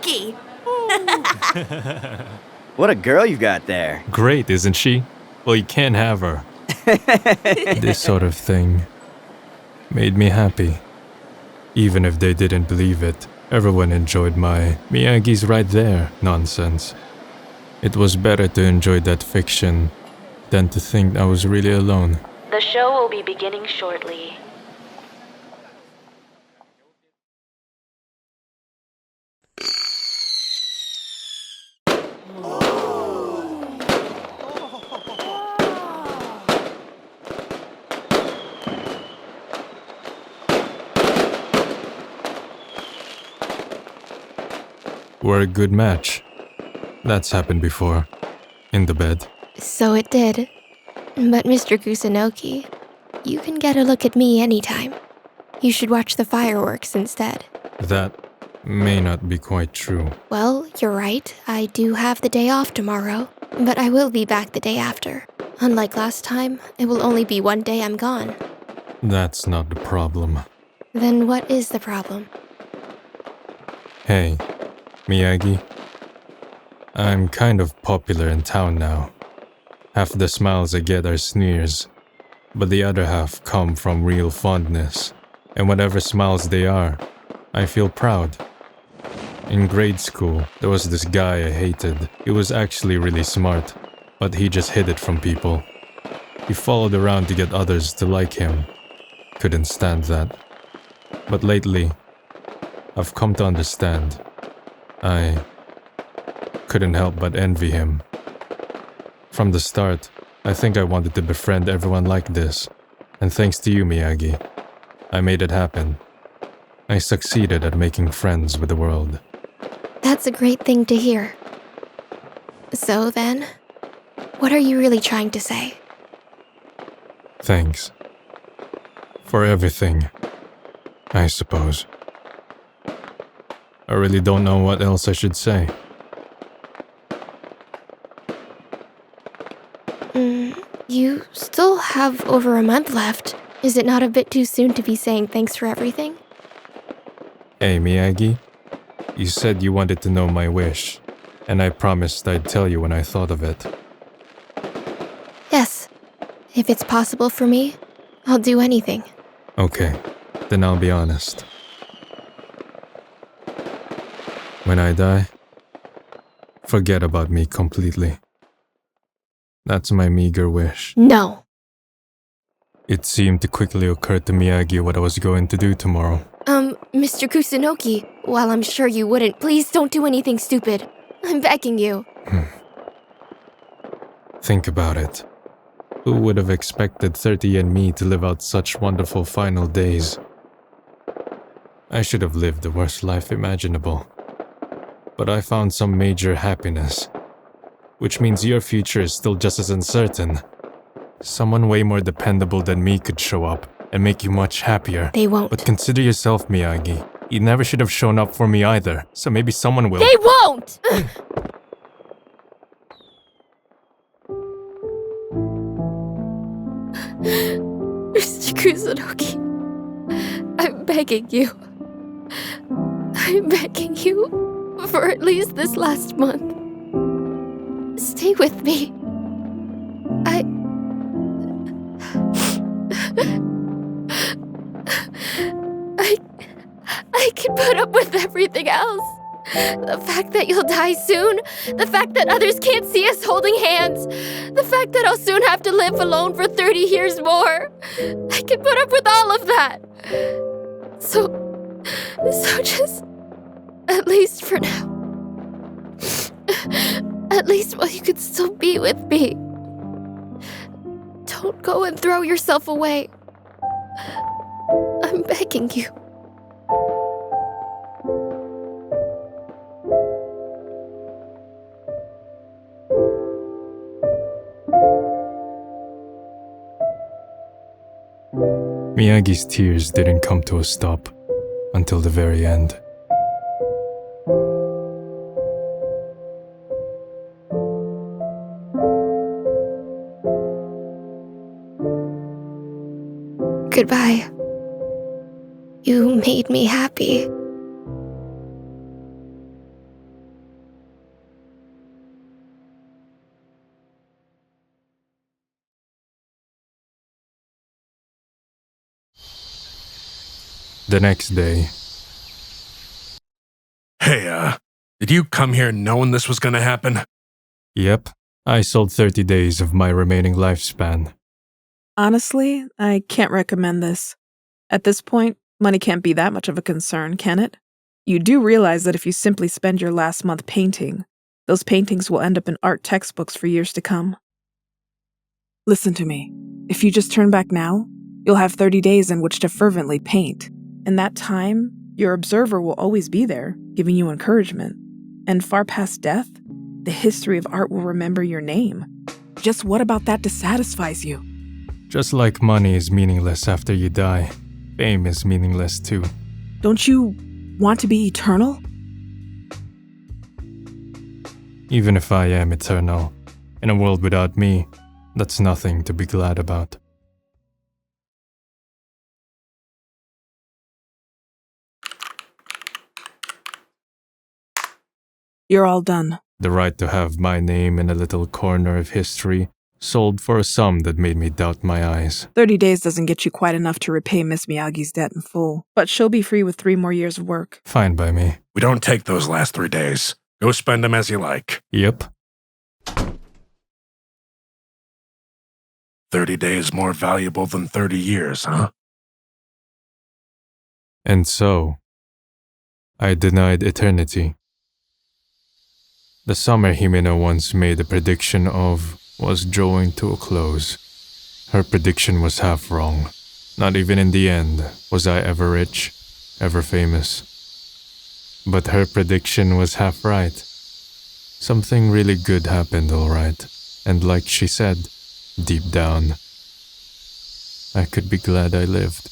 Kusunoki! What a girl you got there. Great, isn't she? Well, you can't have her. This sort of thing made me happy. Even if they didn't believe it, everyone enjoyed my Miyagi's right there nonsense. It was better to enjoy that fiction than to think I was really alone. The show will be beginning shortly. We're a good match. That's happened before. In the bed. So it did. But Mr. Kusunoki, you can get a look at me anytime. You should watch the fireworks instead. That may not be quite true. Well, you're right. I do have the day off tomorrow. But I will be back the day after. Unlike last time, it will only be one day I'm gone. That's not the problem. Then what is the problem? Hey, Miyagi. I'm kind of popular in town now. Half the smiles I get are sneers, but the other half come from real fondness. And whatever smiles they are, I feel proud. In grade school, there was this guy I hated. He was actually really smart, but he just hid it from people. He followed around to get others to like him. Couldn't stand that. But lately, I've come to understand. I couldn't help but envy him. From the start, I think I wanted to befriend everyone like this. And thanks to you, Miyagi, I made it happen. I succeeded at making friends with the world. That's a great thing to hear. So then, what are you really trying to say? Thanks. For everything, I suppose. I really don't know what else I should say. You still have over a month left. Is it not a bit too soon to be saying thanks for everything? Hey, Miyagi. You said you wanted to know my wish, and I promised I'd tell you when I thought of it. Yes. If it's possible for me, I'll do anything. Okay, then I'll be honest. When I die, forget about me completely. That's my meager wish. No. It seemed to quickly occur to Miyagi what I was going to do tomorrow. Mr. Kusunoki, while I'm sure you wouldn't, please don't do anything stupid. I'm begging you. Think about it. Who would have expected 30 and me to live out such wonderful final days? I should have lived the worst life imaginable. But I found some major happiness. Which means your future is still just as uncertain. Someone way more dependable than me could show up and make you much happier. They won't. But consider yourself, Miyagi. You never should have shown up for me either, so maybe someone will. They won't! Mr. Kusunoki, I'm begging you. I'm begging you for at least this last month. Stay with me. I can put up with everything else. The fact that you'll die soon, the fact that others can't see us holding hands, the fact that I'll soon have to live alone for 30 years more. I can put up with all of that. So just, at least for now, at least while you could still be with me, don't go and throw yourself away. I'm begging you. Miyagi's tears didn't come to a stop until the very end. Goodbye. You made me happy. The next day, Hey, did you come here knowing this was gonna happen? yep, I sold 30 days of my remaining lifespan. Honestly, I can't recommend this. At this point, money can't be that much of a concern, can it? You do realize that if you simply spend your last month painting, those paintings will end up in art textbooks for years to come. Listen to me. If you just turn back now, you'll have 30 days in which to fervently paint. In that time, your observer will always be there, giving you encouragement. And far past death, the history of art will remember your name. Just what about that dissatisfies you? Just like money is meaningless after you die, fame is meaningless too. Don't you want to be eternal? Even if I am eternal, in a world without me, that's nothing to be glad about. You're all done. The right to have my name in a little corner of history sold for a sum that made me doubt my eyes. 30 days doesn't get you quite enough to repay Miss Miyagi's debt in full, but she'll be free with 3 more years of work. Fine by me. We don't take those last 3 days. Go spend them as you like. Yep. 30 days more valuable than 30 years, huh? And so, I denied eternity. The summer Himeno once made a prediction of was drawing to a close. Her prediction was half wrong. Not even in the end was I ever rich, ever famous. But her prediction was half right. Something really good happened, all right. And like she said, deep down, I could be glad I lived.